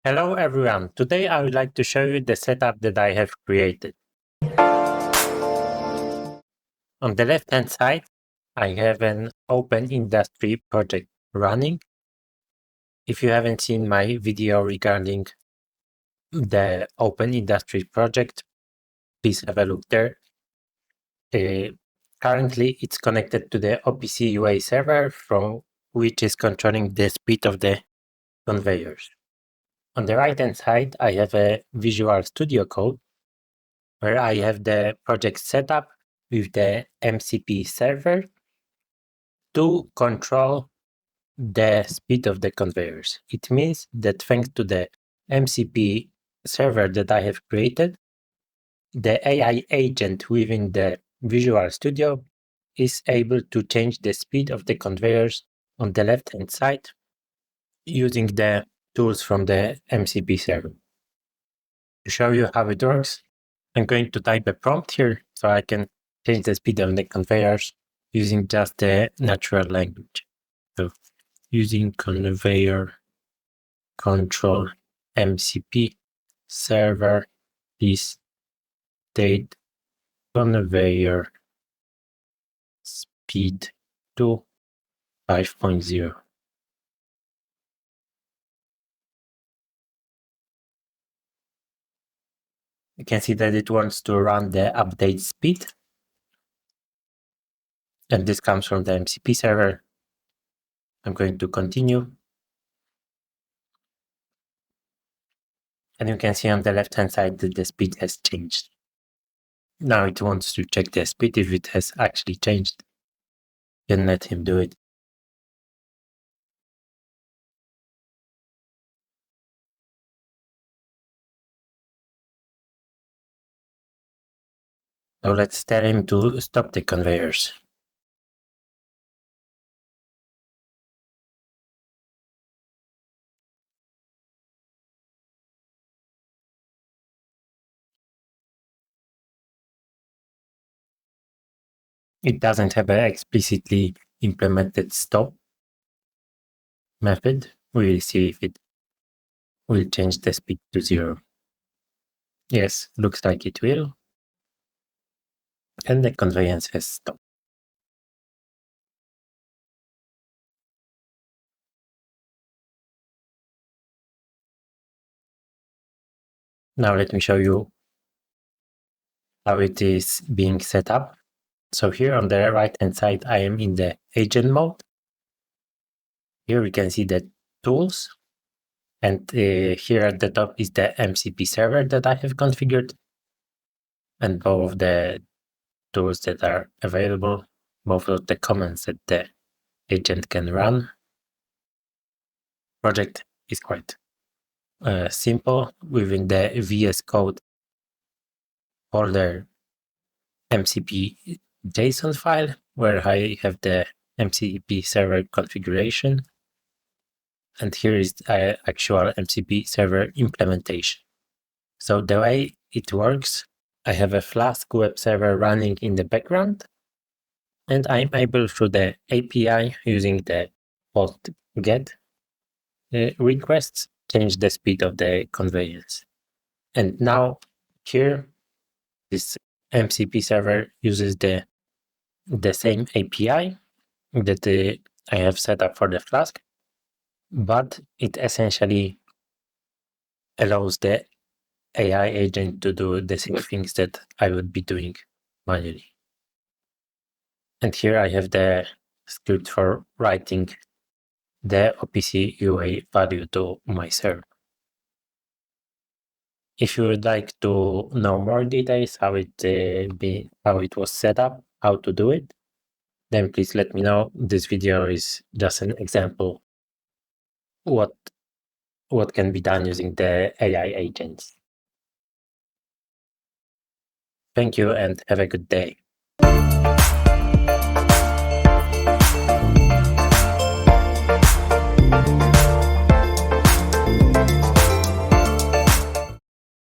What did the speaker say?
Hello everyone, today I would like to show you the setup that I have created. On the left hand side, I have an open industry project running. If you haven't seen my video regarding the open industry project, please have a look there. Currently it's connected to the OPC UA server from which is controlling the speed of the conveyors. On the right hand side, I have a Visual Studio code where I have the project setup with the MCP server to control the speed of the conveyors. It means that thanks to the MCP server that I have created, the AI agent within the Visual Studio is able to change the speed of the conveyors on the left hand side using the tools from the MCP server. To show you how it works, I'm going to type a prompt here so I can change the speed of the conveyors using just the natural language. So using conveyor control MCP server, please state conveyor speed to 5.0. You can see that it wants to run the update speed. And this comes from the MCP server. I'm going to continue. And you can see on the left-hand side that the speed has changed. Now it wants to check the speed if it has actually changed. Then let him do it. So let's tell him to stop the conveyors. It doesn't have an explicitly implemented stop method. We will see if it will change the speed to 0. Yes, looks like it will. And the conveyance has stopped. Now let me show you how it is being set up. So here on the right hand side, I am in the agent mode. Here we can see the tools. And here at the top is the MCP server that I have configured. And both of the tools that are available, both of the commands that the agent can run. Project is quite simple. Within the VS Code folder MCP JSON file, where I have the MCP server configuration. And here is the actual MCP server implementation. So the way it works, I have a Flask web server running in the background, and I'm able through the API using the post get requests change the speed of the conveyance. And now here, this MCP server uses the same API that I have set up for the Flask, but it essentially allows the AI agent to do the same things that I would be doing manually. And here I have the script for writing the OPC UA value to my server. If you would like to know more details, how it was set up, how to do it, then please let me know. This video is just an example what can be done using the AI agents. Thank you and have a good day.